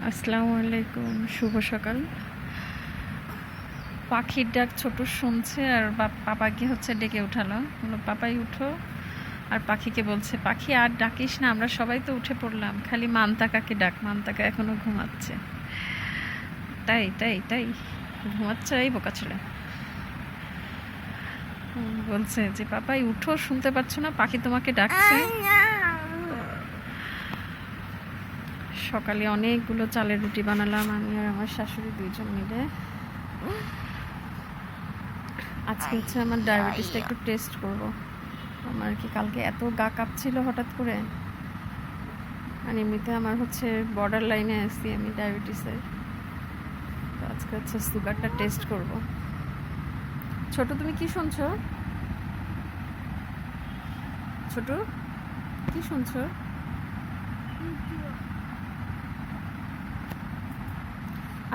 আসসালামু আলাইকুম, শুভ সকাল। পাখির ডাক ছোট শুনছে আর পাপাকে হচ্ছে ডেকে উঠালো, বললো পাপাই উঠো। আর পাখিকে বলছে পাখি আর ডাকিস না, আমরা সবাই তো উঠে পড়লাম, খালি মান্তাকাকে ডাক, মান্তাকা এখনো ঘুমাচ্ছে। তাই তাই তাই ঘুমাচ্ছে এই বোকা ছেলে। বলছে যে পাপাই উঠো, শুনতে পাচ্ছ না পাখি তোমাকে ডাকছে। সকালে অনেকগুলো চালের রুটি বানালাম আমি আর আমার শাশুড়ি দুইজন মিলে। আজকে হচ্ছে আমার ডায়াবেটিসটা একটু টেস্ট করব। আমার কি কালকে এত গা কাঁপছিল হঠাৎ করে, আর এমনিতে আমার হচ্ছে বর্ডার লাইনে আছি আমি ডায়াবেটিসের। তো আজকে হচ্ছে সুগারটা টেস্ট করব। ছোট তুমি কি শুনছো? ছোট কি শুনছো?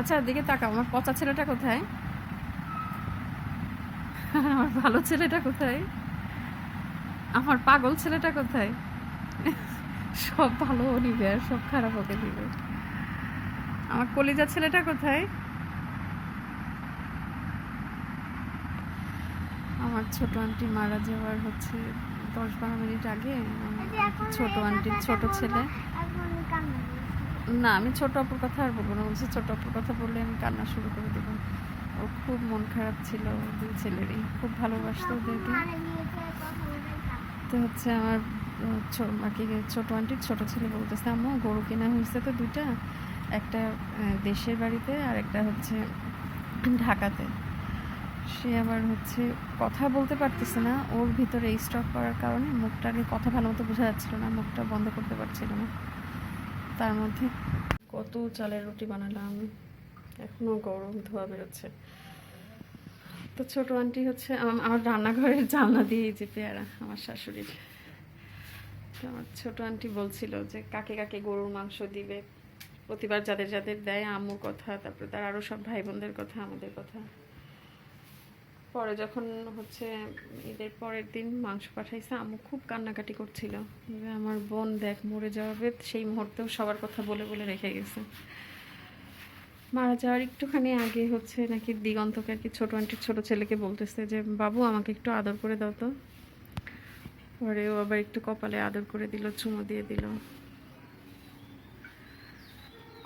আচ্ছা দিকে তাকাও, আমার পচা ছেলেটা কোথায়? আমার ভালো ছেলেটা কোথায়? আমার পাগল ছেলেটা কোথায়? সব ভালো ও নিবে আর সব খারাপ ওকে দিবে। আমার কলিজা ছেলেটা কোথায়? আমার ছোট আন্টি মারা যাওয়ার হচ্ছে 10-12 মিনিট আগে ছোট আন্টির ছোট ছেলে, না আমি ছোট আপুর কথা আর বলবো না, বলছি ছোট আপুর কথা বললে আমি কান্না শুরু করে দেবো। ও খুব মন খারাপ ছিল, দুই ছেলেরই খুব ভালোবাসতো ওদেরকে। তো হচ্ছে আমার আর কি ছোটো আন্টির ছোটো ছেলে বলতেছে আম্মু গরু কেনা হয়েছে তো দুইটা, একটা দেশের বাড়িতে আর একটা হচ্ছে ঢাকাতে। সে আবার হচ্ছে কথা বলতে পারতেছে না, ওর ভিতরে স্টক করার কারণে মুখটাকে কথা ভালো মতো বোঝা যাচ্ছিল না, মুখটা বন্ধ করতে পারছিল না। তার মধ্যে কত চালের রুটি বানালাম, এখনও গরম ধোয়া বেরোচ্ছে। তো ছোটো আন্টি হচ্ছে আমার রান্নাঘরের জানলা দিয়ে যে পেয়ারা আমার শাশুড়ির। তো আমার ছোটো আন্টি বলছিল যে কাকে কাকে গরুর মাংস দিবে, প্রতিবার যাদের যাদের দেয়, আম্মুর কথা, তারপরে তার আরও সব ভাই বোনদের কথা, আমাদের কথা। পরে যখন হচ্ছে ঈদের পরের দিন মাংস পাঠাইছে, আম্মু খুব কান্নাকাটি করছিল যে আমার বোন দেখ মরে যাওয়াবে, সেই মুহূর্তেও সবার কথা বলে বলে রেখে গেছে। মারা যাওয়ার একটুখানি আগে হচ্ছে নাকি দিগন্তকে আর কি ছোটো আন্টির ছোটো ছেলেকে বলতেছে যে বাবু আমাকে একটু আদর করে দাও তো। পরে ও আবার একটু কপালে আদর করে দিল, চুমো দিয়ে দিল।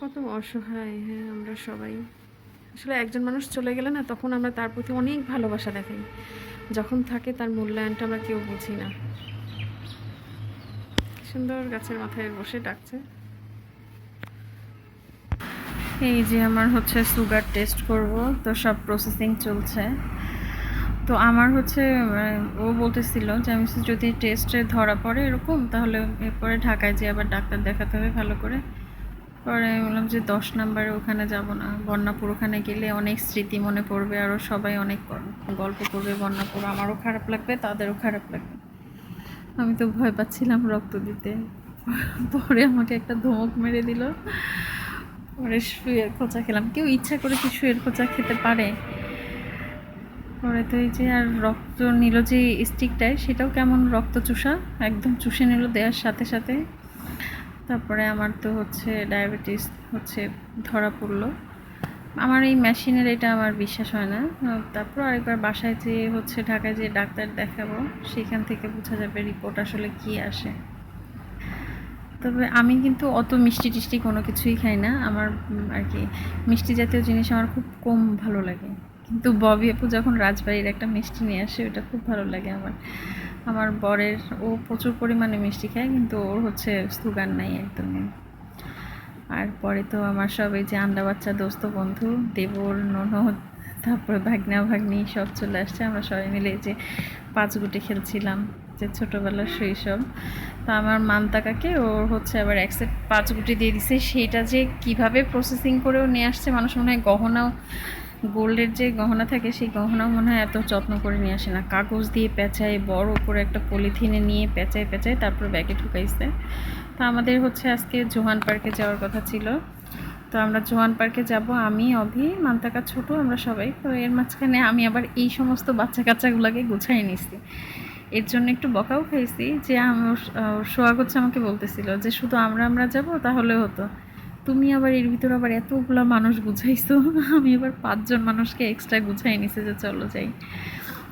কত অসহায়, হ্যাঁ আমরা সবাই আসলে একজন মানুষ চলে গেলে না, তখন আমরা তার প্রতি অনেক ভালোবাসা দেখাই, যখন থাকে তার মূল্যায়নটা আমরা কেউ বুঝি না। সুন্দর গাছের মাথায় বসে ডাকছে। এই যে আমার হচ্ছে সুগার টেস্ট করব, তো সব প্রসেসিং চলছে। তো আমার হচ্ছে ও বলতেছিল যে আমি যদি টেস্টে ধরা পড়ে এরকম, তাহলে এরপরে ঢাকায় যেয়ে আবার ডাক্তার দেখাতে হবে ভালো করে। পরে আমি বললাম যে 10 নম্বরে ওখানে যাব না, বন্যাপুর ওখানে গেলে অনেক স্মৃতি মনে পড়বে, আরও সবাই অনেক গল্প করবে বন্যাপুর, আমারও খারাপ লাগবে তাদেরও খারাপ লাগবে। আমি তো ভয় পাচ্ছিলাম রক্ত দিতে। পরে আমাকে একটা ধমক মেরে দিল, পরে শুয়ের খোঁচা খেলাম। কেউ ইচ্ছা করে কি শুয়ের খোঁচা খেতে পারে? পরে তো এই যে আর রক্ত নিল যে স্টিকটায়, সেটাও কেমন রক্ত চুষা, একদম চুষে নিল দেওয়ার সাথে সাথে। তারপরে আমার তো হচ্ছে ডায়াবেটিস হচ্ছে ধরা পড়লো। আমার এই মেশিনের এটা আমার বিশ্বাস হয় না। তারপর আরেকবার বাসায় যেয়ে হচ্ছে ঢাকায় যেয়ে ডাক্তার দেখাবো, সেখান থেকে বোঝা যাবে রিপোর্ট আসলে কি আসে। তবে আমি কিন্তু অত মিষ্টি টিষ্টি কোনো কিছুই খাই না, আমার আর কি মিষ্টি জাতীয় জিনিস আমার খুব কম ভালো লাগে। কিন্তু ববি আপু যখন রাজবাড়ির একটা মিষ্টি নিয়ে আসে, ওটা খুব ভালো লাগে আমার। আমার বরের, ও প্রচুর পরিমাণে মিষ্টি খায়, কিন্তু ওর হচ্ছে সুগার নাই একদমই। আর পরে তো আমার সব এই যে আন্ডা বাচ্চা দোস্ত বন্ধু, দেবর ননদ, তারপরে ভাগ্না ভাগ্নি সব চলে আসছে। আমরা সবাই মিলে যে 5 গুটি খেলছিলাম, যে ছোটোবেলার শৈশব। তা আমার মান্তাকাকে ওর হচ্ছে আবার 1 সেট 5 গুটি দিয়ে দিছে। সেইটা যে কিভাবে প্রসেসিং করেও নিয়ে আসছে, মানুষ মনে হয় গহনাও, গোল্ডের যে গহনা থাকে সেই গহনাও মনে হয় এত যত্ন করে নিয়ে আসে না। কাগজ দিয়ে পেঁচায়, বড় করে একটা পলিথিনে নিয়ে পেঁচায় পেঁচায় তারপর ব্যাগে ঢুকাইছে। তো আমাদের হচ্ছে আজকে জোহান পার্কে যাওয়ার কথা ছিল। তো আমরা জোহান পার্কে যাব, আমি, অভি, মান্তাকা, ছোটো, আমরা সবাই। তো এর মাঝখানে আমি আবার এই সমস্ত বাচ্চা কাচ্চাগুলোকে গুছাই নিছি। এর জন্য একটু বকাও খাইছি, যে সোহাগ হচ্ছে আমাকে বলতেছিল যে শুধু আমরা যাব তাহলে হতো, তুমি আবার এর ভিতরে আবার এতগুলা মানুষ গুছাইছো, আমি এবার 5 জন মানুষকে এক্সট্রা গুছাই নিছি যে চলো যাই।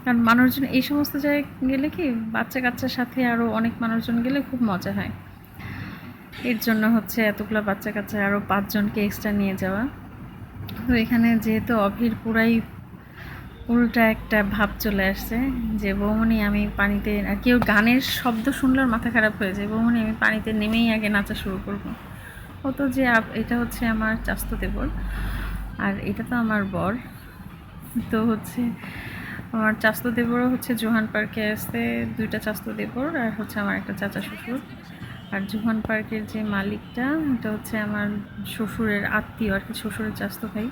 কারণ মানুষজন এই সমস্ত জায়গায় গেলে কি বাচ্চা কাচ্চার সাথে আরও অনেক মানুষজন গেলে খুব মজা হয়, এর জন্য হচ্ছে এতগুলো বাচ্চা কাচ্চা আরও 5 জনকে এক্সট্রা নিয়ে যাওয়া। তো এখানে যেহেতু অভির পুরাই উল্টা একটা ভাব চলে আসছে যে বৌমনি আমি পানিতে, আর কেউ গানের শব্দ শুনলে ওর মাথা খারাপ হয়ে যায়, বৌমনি আমি পানিতে নেমেই আগে নাচা শুরু করব। ও তো যে এটা হচ্ছে আমার চাস্তো দেবর, আর এটা তো আমার বর। তো হচ্ছে আমার চাস্তো দেবরও হচ্ছে জোহান পার্কে আসতে, 2টা চাস্তো দেবর আর হচ্ছে আমার একটা চাচা শ্বশুর। আর জোহান পার্কের যে মালিকটা এটা হচ্ছে আমার শ্বশুরের আত্মীয় আর কি, শ্বশুরের চাস্তো ভাই।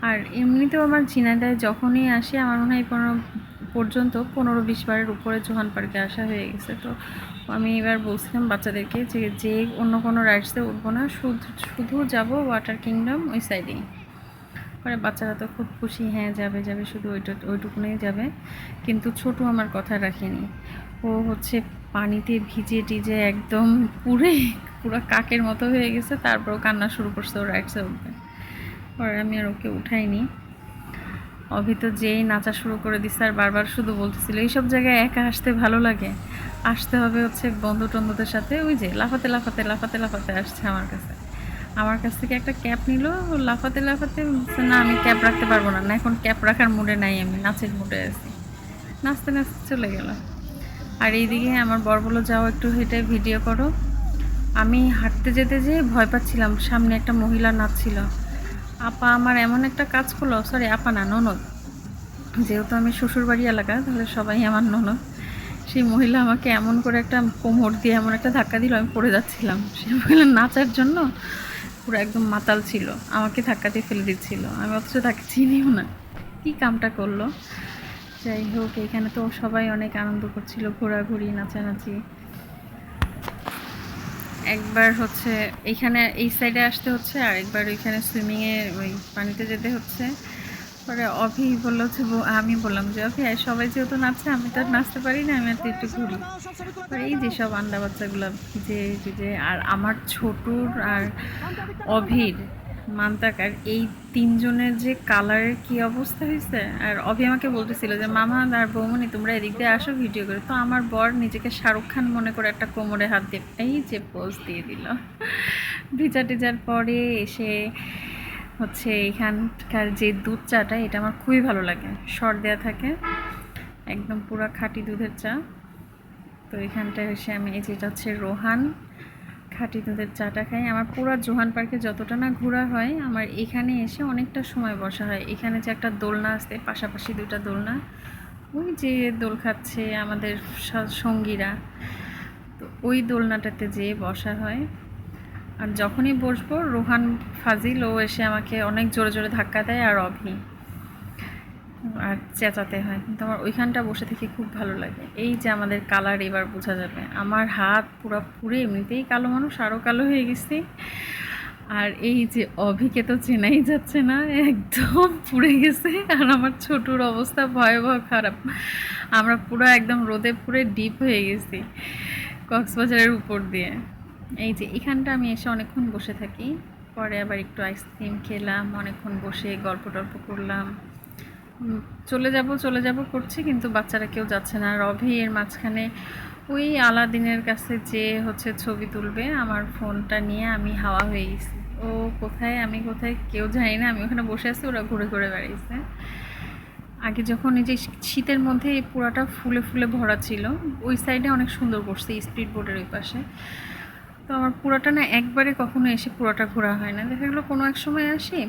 আর এমনিতেও আমার ঝিনাইদহে যখনই আসি আমার মনে হয় পর্যন্ত 15-20 বারের উপরে জোহান পার্কে আসা হয়ে গেছে। তো আমি এবার বলছিলাম বাচ্চাদেরকে যে অন্য কোনো রাইডসে উঠবো না, শুধু যাব ওয়াটার কিংডম ওই সাইডেই। পরে বাচ্চারা তো খুব খুশি, হ্যাঁ যাবে যাবে, শুধু ওইটুকুনেই যাবে। কিন্তু ছোটু আমার কথা রাখেনি, ও হচ্ছে পানিতে ভিজে টিজে একদম পুরো কাকের মতো হয়ে গেছে, তারপরও কান্না শুরু করছে ও রাইডসে উঠবে। পরে আমি আর ওকে উঠাইনি। অভি তো যেই নাচা শুরু করে দিচ্ছে আর বারবার শুধু বলতেছিল এইসব জায়গায় একা আসতে ভালো লাগে, আসতে হবে হচ্ছে বন্ধু টন্ধুদের সাথে। ওই যে লাফাতে লাফাতে লাফাতে লাফাতে আসছে আমার কাছ থেকে একটা ক্যাপ নিল, লাফাতে লাফাতে না আমি ক্যাপ রাখতে পারবো না, এখন ক্যাপ রাখার মুডে নাই, আমি নাচের মুডে আছি। নাচতে নাচতে চলে গেল। আর এইদিকে আমার বর বলল যাও একটু হেঁটে ভিডিও করো। আমি হাঁটতে যেতে যেয়ে ভয় পাচ্ছিলাম, সামনে একটা মহিলা নাচছিল। আপা আমার এমন একটা কাজ করলো, সরি আপা না ননদ, যেহেতু আমি শ্বশুরবাড়ি এলাকা তাহলে সবাই আমার ননদ। সেই মহিলা আমাকে এমন করে একটা কোমর দিয়ে এমন একটা ধাক্কা দিল, আমি পড়ে যাচ্ছিলাম। সেই মহিলা নাচার জন্য পুরো একদম মাতাল ছিল, আমাকে ধাক্কা দিয়ে ফেলে দিচ্ছিল, আমি অথচ তাকে চিনিও না। কী কামটা করলো। যাই হোক, এখানে তো সবাই অনেক আনন্দ করছিল, ঘোরাঘুরি নাচানাচি। একবার হচ্ছে এইখানে এই সাইডে আসতে হচ্ছে, আর একবার ওইখানে সুইমিংয়ে ওই পানিতে যেতে হচ্ছে। পরে অভি বললো হচ্ছে, আমি বললাম যে অভি সবাই যেহেতু নাচছে আমি তো আর নাচতে পারি না, আমি আর একটু ঘুরি। পরে এই যে সব আন্ডা বাচ্চাগুলো ভিজে ভিজে, আর আমার ছোটুর আর অভির মান্তাকার এই 3 জনের যে কালারের কি অবস্থা হয়েছে। আর অভি আমাকে বলতেছিল যে মামা আর বৌমনি তোমরা এদিক দিয়ে আসো ভিডিও করে। তো আমার বর নিজেকে শাহরুখ খান মনে করে একটা কোমরে হাত দিয়ে এই যে পোজ দিয়ে দিল। ভিজা টিজার পরে এসে হচ্ছে এখানকার যে দুধ চাটা এটা আমার খুবই ভালো লাগে, শর্ট দেওয়া থাকে, একদম পুরো খাঁটি দুধের চা। তো এখানটায় এসে আমি এই যেটা হচ্ছে রোহান খাঁটি দুধের চাটা খাই। আমার পুরো জোহান পার্কে যতটা না ঘোরা হয়, আমার এখানে এসে অনেকটা সময় বসা হয়। এখানে যে একটা দোলনা আছে, পাশাপাশি 2টা দোলনা, ওই যে দোল খাচ্ছে আমাদের সঙ্গীরা, তো ওই দোলনাটাতে যেয়ে বসা হয়। আর যখনই বসবো রোহান ফাজিল ও এসে আমাকে অনেক জোরে জোরে ধাক্কা দেয়, আর অভি আর চেঁচাতে হয়। কিন্তু আমার ওইখানটা বসে থেকে খুব ভালো লাগে। এই যে আমাদের কালার এবার বোঝা যাবে, আমার হাত পুরো পুরে এমনিতেই কালো মানুষ, আরও কালো হয়ে গেছি। আর এই যে অভিকে তো চেনাই যাচ্ছে না, একদম পুড়ে গেছে। আর আমার ছোটুর অবস্থা ভয়াবহ খারাপ, আমরা পুরো একদম রোদে পুড়ে ডিপ হয়ে গেছি কক্সবাজারের উপর দিয়ে। এই যে এখানটা আমি এসে অনেকক্ষণ বসে থাকি, পরে আবার একটু আইসক্রিম খেলাম, অনেকক্ষণ বসে গল্প টল্প করলাম। চলে যাব করছি, কিন্তু বাচ্চারা কেউ যাচ্ছে না। রভি এর মাঝখানে ওই আলাদিনের কাছে যে হচ্ছে ছবি তুলবে, আমার ফোনটা নিয়ে আমি হাওয়া হয়ে গেছি। ও কোথায় আমি কোথায় কেউ জানি না, আমি ওখানে বসে আছি, ওরা ঘুরে ঘুরে বেড়াইছে। আগে যখন এই যে শীতের মধ্যে এই পুরাটা ফুলে ফুলে ভরা ছিল, ওই সাইডে অনেক সুন্দর করছে স্পিড বোর্ডের ওই পাশে। তো আমার পুরাটা না একবারে কখনো এসে পুরাটা ঘোরা হয় না, দেখা গেলো কোনো এক সময় আসি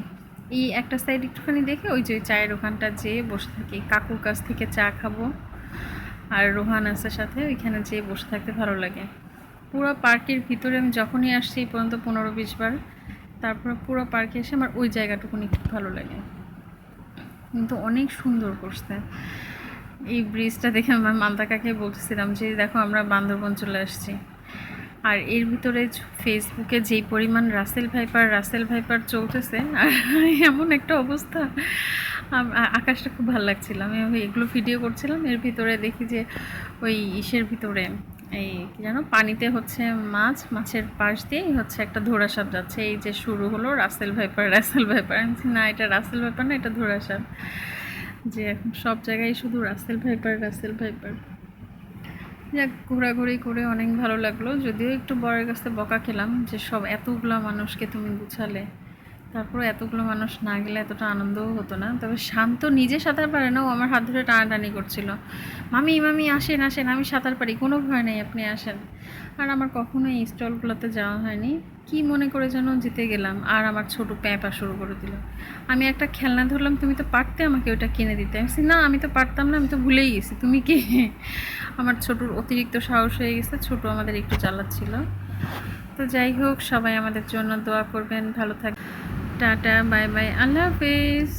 এই একটা সাইড একটুখানি দেখে ওই যে চায়ের ওখানটা যেয়ে বসে থাকি, কাকুর কাছ থেকে চা খাবো। আর রোহান আছে সাথে, ওইখানে যেয়ে বসে থাকতে ভালো লাগে। পুরো পার্কের ভিতরে আমি যখনই আসছি এই পর্যন্ত 15-20 বার, তারপরে পুরো পার্কে এসে আমার ওই জায়গাটুকুনি খুব ভালো লাগে। কিন্তু অনেক সুন্দর করছে এই ব্রিজটা দেখে। আমার মান্তাকাকে বলতেছিলাম যে দেখো আমরা বান্দরবন চলে আসছি। আর এর ভিতরে ফেসবুকে যেই পরিমাণ রাসেল ভাইপার চলতেছে, আর এমন একটা অবস্থা, আকাশটা খুব ভালো লাগছিল। আমি এগুলো ভিডিও করছিলাম, এর ভিতরে দেখি যে ওই ইসের ভিতরে এই কি জানো পানিতে হচ্ছে মাছের পাশ দিয়েই হচ্ছে একটা ধোঁড়াসাপ যাচ্ছে। এই যে শুরু হলো রাসেল ভাইপার রাসেল ভাইপার, আমি বলছি, না এটা রাসেল ভাইপার না, এটা ধোঁড়াসাপ। যে এখন সব জায়গায় শুধু রাসেল ভাইপার রাসেল ভাইপার। যাক, ঘোরাঘুরি করে অনেক ভালো লাগলো, যদিও একটু বরের কাছে বকা খেলাম যে সব এতগুলো মানুষকে তুমি গুছালে, তারপরে এতগুলো মানুষ না গেলে এতটা আনন্দও হতো না। তবে শান্ত নিজে সাঁতার পারে না, ও আমার হাত ধরে টানাটানি করছিল, মামি মামি আসেন আসেন, আমি সাঁতার পারি, কোনো ভয় নেই, আপনি আসেন। আর আমার কখনো এই স্টলগুলোতে যাওয়া হয়নি, কি মনে করে যেন জিতে গেলাম, আর আমার ছোট প্যাঁপা শুরু করে দিল। আমি একটা খেলনা ধরলাম, তুমি তো পারতে আমাকে ওটা কিনে দিতে। আমি বলছি, না আমি তো পারতাম না, আমি তো ভুলেই গেছি, তুমি কে? আমার ছোটুর অতিরিক্ত সাহস হয়ে গেছে, ছোট আমাদের একটু চালাচ্ছিল। তো যাই হোক, সবাই আমাদের জন্য দোয়া করবেন, ভালো থাকবেন। টাটা, বাই বাই, আল্লাহ হাফেজ।